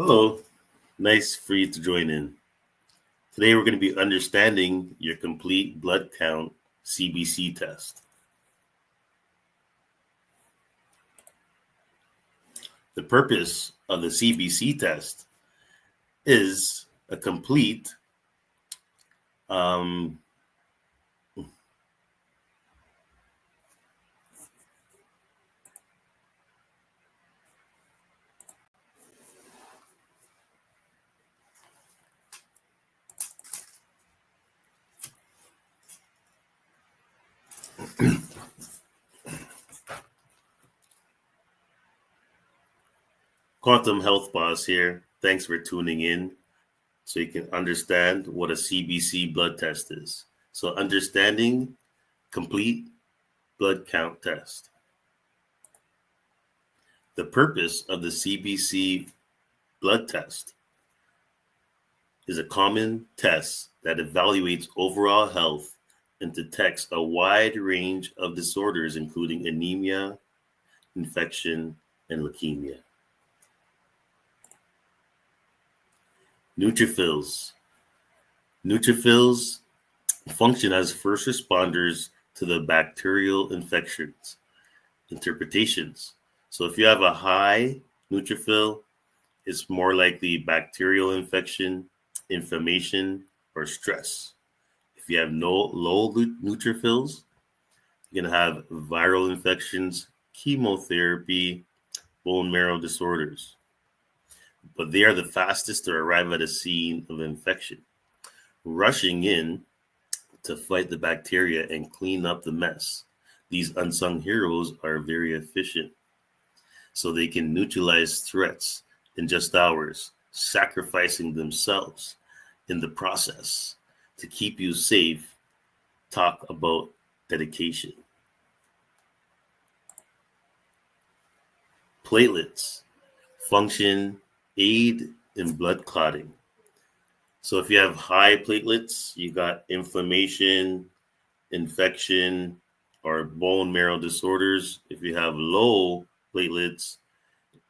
Hello, nice for you to join in. Today we're going to be understanding your complete blood count CBC test. The purpose of the CBC test is a complete Quantum Health Boss here. Thanks for tuning in so you can understand what a CBC blood test is. So understanding complete blood count test. The purpose of the CBC blood test is a common test that evaluates overall health and detects a wide range of disorders, including anemia, infection, and leukemia. Neutrophils. Neutrophils function as first responders to the bacterial infections. Interpretations. So if you have a high neutrophil, it's more likely bacterial infection, inflammation, or stress. If you have low neutrophils, you're going to have viral infections, chemotherapy, bone marrow disorders. But they are the fastest to arrive at a scene of infection, rushing in to fight the bacteria and clean up the mess. These unsung heroes are very efficient, so they can neutralize threats in just hours, sacrificing themselves in the process to keep you safe. Talk about dedication. Platelets function aid in blood clotting. So if you have high platelets, you got inflammation, infection, or bone marrow disorders. If you have low platelets,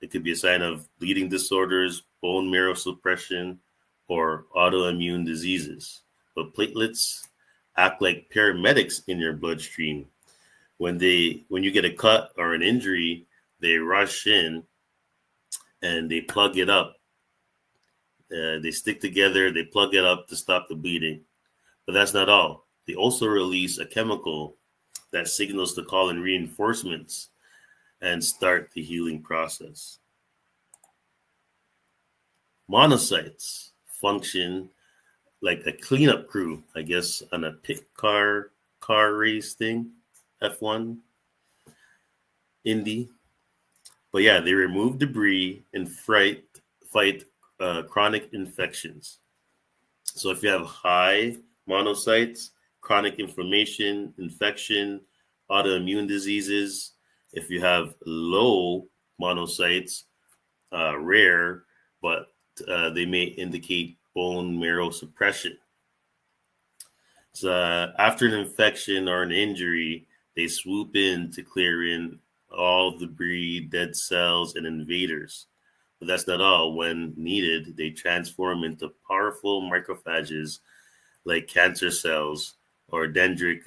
it could be a sign of bleeding disorders, bone marrow suppression, or autoimmune diseases. But platelets act like paramedics in your bloodstream. When you get a cut or an injury, they rush in and they plug it up. They stick together, they plug it up to stop the bleeding. But that's not all. They also release a chemical that signals to call in reinforcements and start the healing process. Monocytes function like a cleanup crew, I guess, on a pit car race thing, F1, Indy. But yeah, they remove debris and fight chronic infections. So if you have high monocytes, chronic inflammation, infection, autoimmune diseases. If you have low monocytes, rare, but they may indicate bone marrow suppression. So after an infection or an injury, they swoop in to clear in all debris, dead cells, and invaders. But that's not all. When needed, they transform into powerful macrophages like cancer cells or dendritic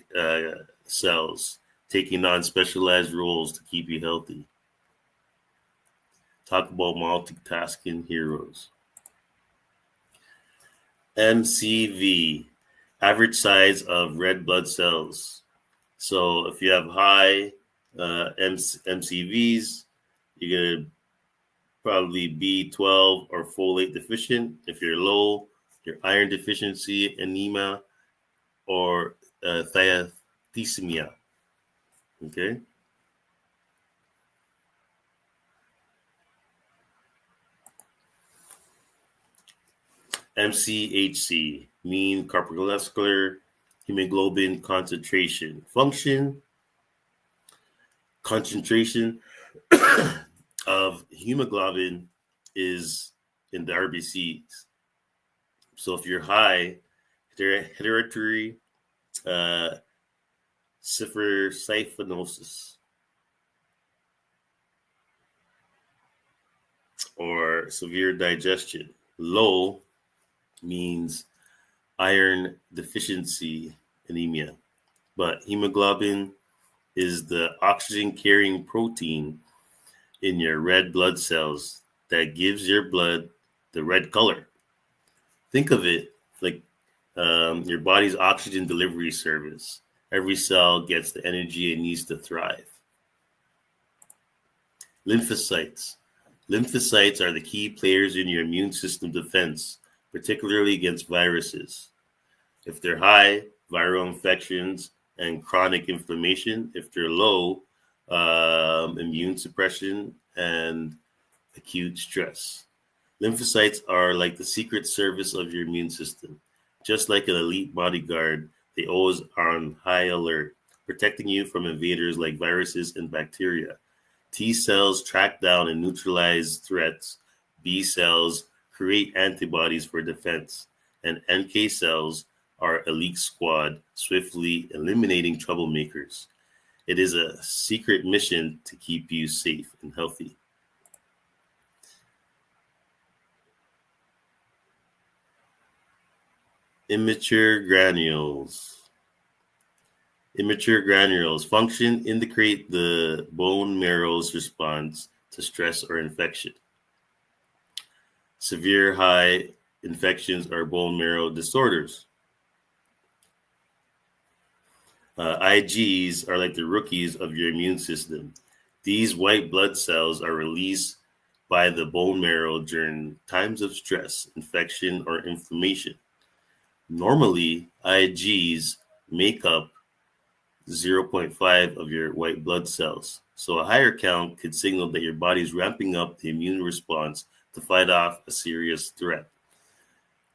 cells, taking on specialized roles to keep you healthy. Talk about multitasking heroes. MCV, average size of red blood cells. So if you have high MCVs, you're going to probably B12 or folate deficient. If you're low, your iron deficiency, anemia, or thalassemia. Okay. MCHC, mean corpuscular hemoglobin concentration. Function, concentration of hemoglobin is in the RBCs. So if you're high, hereditary siphanosis or severe digestion. Low means iron deficiency anemia. But hemoglobin is the oxygen carrying protein in your red blood cells that gives your blood the red color. Think of it like your body's oxygen delivery service. Every cell gets the energy it needs to thrive. Lymphocytes. Lymphocytes are the key players in your immune system defense, particularly against viruses. If they're high, viral infections and chronic inflammation. If they're low, immune suppression and acute stress. Lymphocytes are like the secret service of your immune system. Just like an elite bodyguard, they always are on high alert, protecting you from invaders like viruses and bacteria. T cells track down and neutralize threats. B cells create antibodies for defense. And NK cells are elite squad, swiftly eliminating troublemakers. It is a secret mission to keep you safe and healthy. Immature granules. Immature granules function indicate the bone marrow's response to stress or infection. Severe high infections are bone marrow disorders. Igs are like the rookies of your immune system. These white blood cells are released by the bone marrow during times of stress, infection, or inflammation. Normally, Igs make up 0.5 of your white blood cells. So a higher count could signal that your body is ramping up the immune response to fight off a serious threat.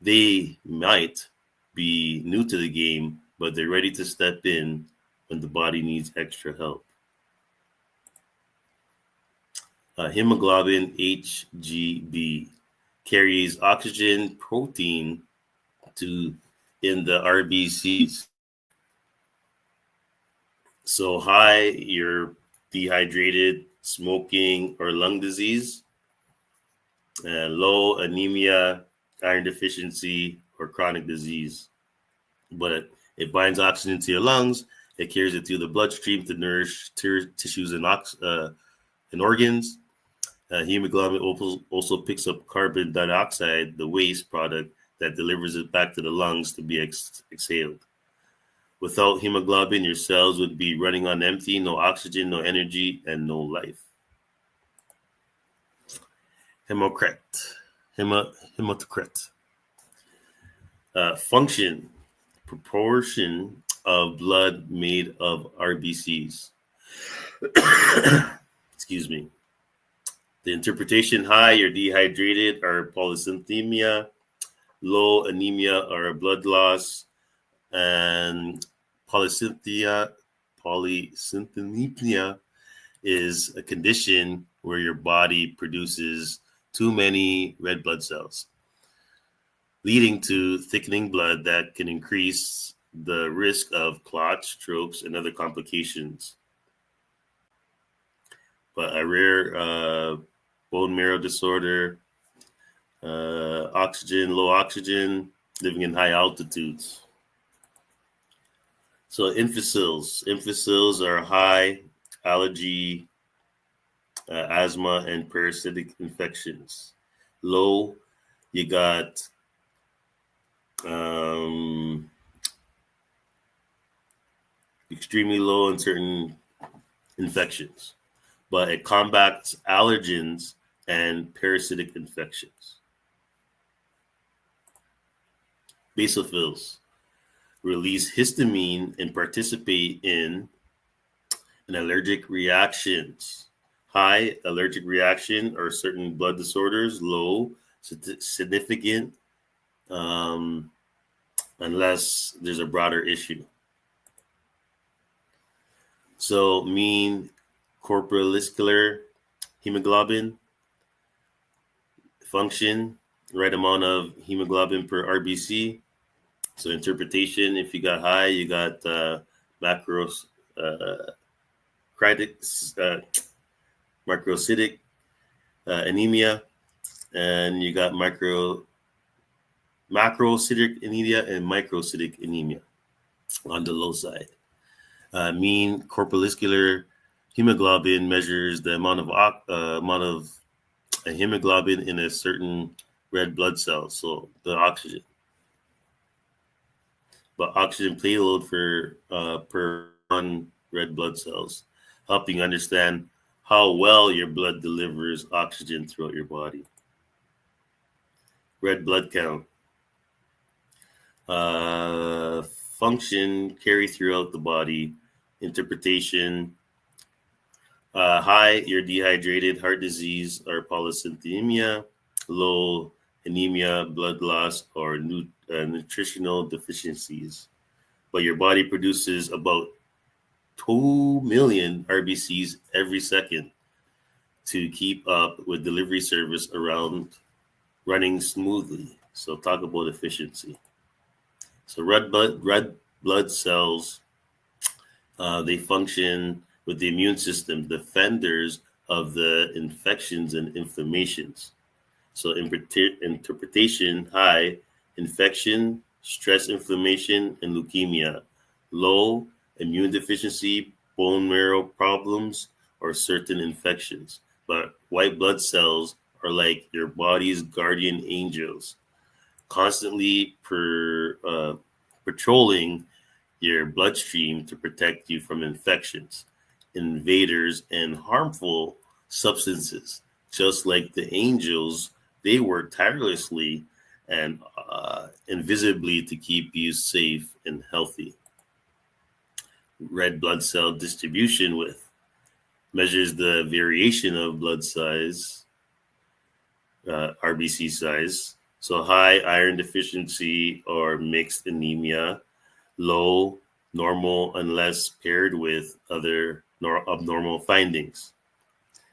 They might be new to the game, but they're ready to step in when the body needs extra help. Hemoglobin HGB carries oxygen protein in the RBCs. So high, you're dehydrated, smoking, or lung disease. Low, anemia, iron deficiency, or chronic disease. But it binds oxygen to your lungs. It carries it through the bloodstream to nourish tissues and organs. Hemoglobin also picks up carbon dioxide, the waste product, that delivers it back to the lungs to be exhaled. Without hemoglobin, your cells would be running on empty, no oxygen, no energy, and no life. Hematocrit. Function, proportion of blood made of RBCs. Excuse me. The interpretation: high, you're dehydrated, or polycythemia. Low, anemia, or blood loss. And polycythemia is a condition where your body produces too many red blood cells, leading to thickening blood that can increase the risk of clots, strokes, and other complications. But a rare bone marrow disorder, low oxygen, living in high altitudes. So infusols are high allergy, asthma, and parasitic infections. Low, you got extremely low in certain infections, but it combats allergens and parasitic infections. Basophils release histamine and participate in an allergic reactions. High, allergic reaction or certain blood disorders. Low, significant, unless there's a broader issue. So mean corpuscular hemoglobin function, right amount of hemoglobin per RBC. So interpretation: if you got high, you got macrocytic anemia. And you got macrocytic anemia and microcytic anemia on the low side. Mean corpuscular hemoglobin measures the amount of a hemoglobin in a certain red blood cell, so the oxygen. But oxygen payload per one red blood cells, helping understand how well your blood delivers oxygen throughout your body. Red blood count. Function, carry throughout the body. Interpretation. High, you're dehydrated, heart disease or polycythemia. Low, anemia, blood loss, or nutritional deficiencies. But your body produces about 2 million RBCs every second to keep up with delivery service around running smoothly. So talk about efficiency. So red blood cells, they function with the immune system, defenders of the infections and inflammations. So interpretation, high, infection, stress, inflammation, and leukemia. Low, immune deficiency, bone marrow problems, or certain infections. But white blood cells are like your body's guardian angels, constantly patrolling your bloodstream to protect you from infections, invaders, and harmful substances. Just like the angels, they work tirelessly and invisibly to keep you safe and healthy. Red blood cell distribution with measures the variation of blood size, RBC size. So high iron deficiency or mixed anemia, low normal unless paired with other abnormal findings.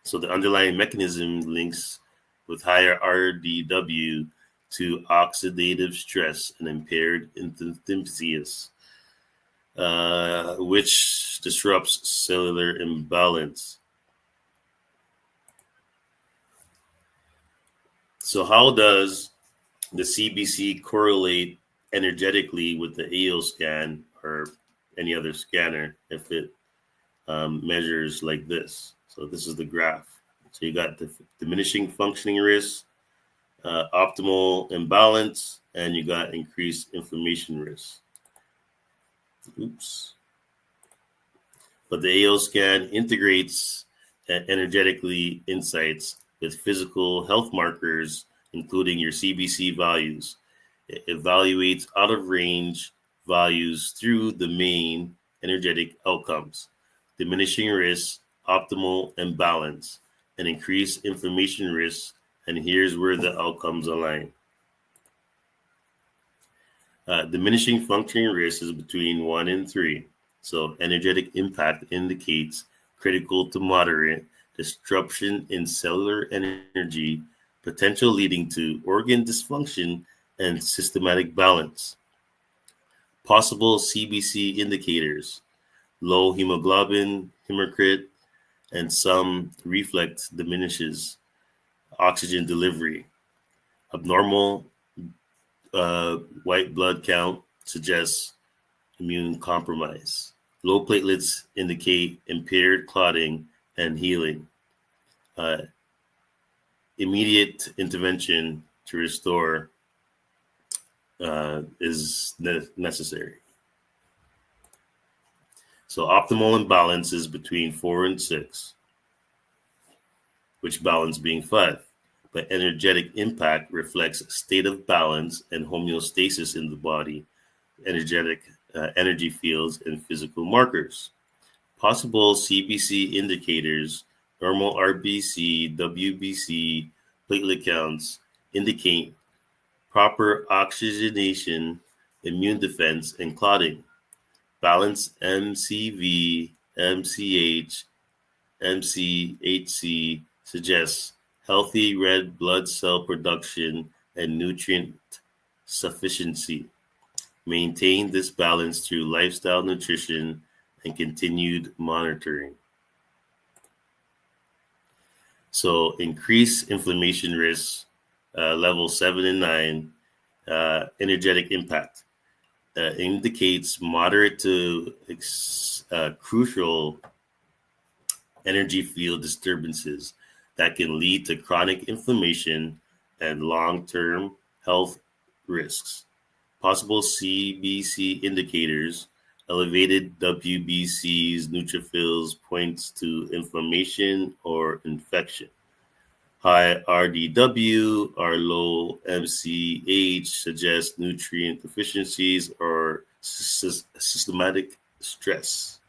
So the underlying mechanism links with higher RDW to oxidative stress and impaired endothelius, which disrupts cellular imbalance. So how does the CBC correlate energetically with the AO scan or any other scanner if it measures like this? So this is the graph. So you got the diminishing functioning risk, optimal imbalance, and you got increased inflammation risk. Oops. But the AO scan integrates energetically insights with physical health markers, including your CBC values. It evaluates out of range values through the main energetic outcomes, diminishing risk, optimal imbalance, and increased inflammation risk. And here's where the outcomes align. Diminishing functioning risk is between 1 and 3. So energetic impact indicates critical to moderate disruption in cellular energy, potential leading to organ dysfunction and systematic balance. Possible CBC indicators: low hemoglobin, hematocrit, and some reflex diminishes oxygen delivery. Abnormal white blood count suggests immune compromise. Low platelets indicate impaired clotting and healing. Immediate intervention to restore is necessary. So optimal imbalance is between 4 and 6, which balance being 5. But energetic impact reflects state of balance and homeostasis in the body, energetic energy fields, and physical markers. Possible CBC indicators: normal RBC, WBC, platelet counts indicate proper oxygenation, immune defense, and clotting. Balanced MCV, MCH, MCHC suggests healthy red blood cell production and nutrient sufficiency. Maintain this balance through lifestyle, nutrition, and continued monitoring. So increase inflammation risk level 7 and 9, energetic impact. Indicates moderate to crucial energy field disturbances that can lead to chronic inflammation and long-term health risks. Possible CBC indicators: elevated WBCs, neutrophils points to inflammation or infection. High RDW or low MCH suggests nutrient deficiencies or systemic stress.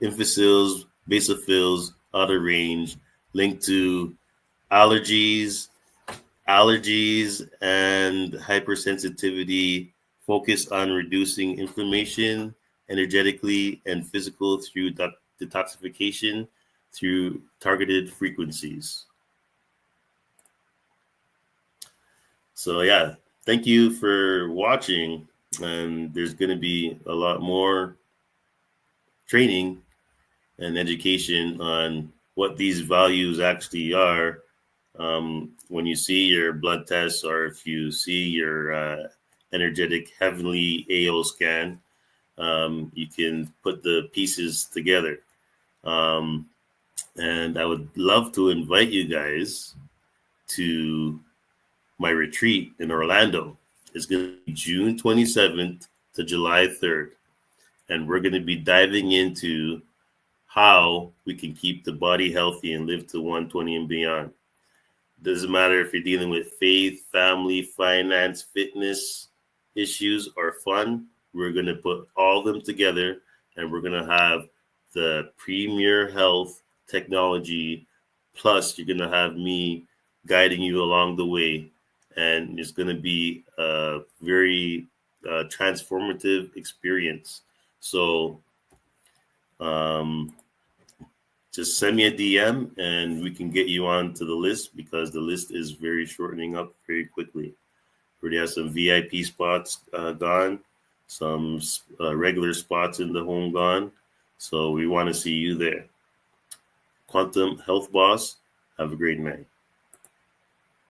Emphasis, basophils, out of range, linked to allergies, and hypersensitivity. Focus on reducing inflammation energetically and physical through detoxification through targeted frequencies. So yeah, thank you for watching. And there's going to be a lot more training and education on what these values actually are. When you see your blood tests, or if you see your energetic heavenly AO scan, you can put the pieces together. And I would love to invite you guys to my retreat in Orlando. It's going to be June 27th to July 3rd. And we're going to be diving into how we can keep the body healthy and live to 120 and beyond. Doesn't matter if you're dealing with faith, family, finance, fitness issues, or fun. We're going to put all of them together, and we're going to have the premier health technology. Plus, you're going to have me guiding you along the way. And it's going to be a very transformative experience. So just send me a DM and we can get you onto the list, because the list is very shortening up very quickly. We already have some VIP spots gone, some regular spots in the home gone. So we want to see you there. Quantum Health Boss, have a great night.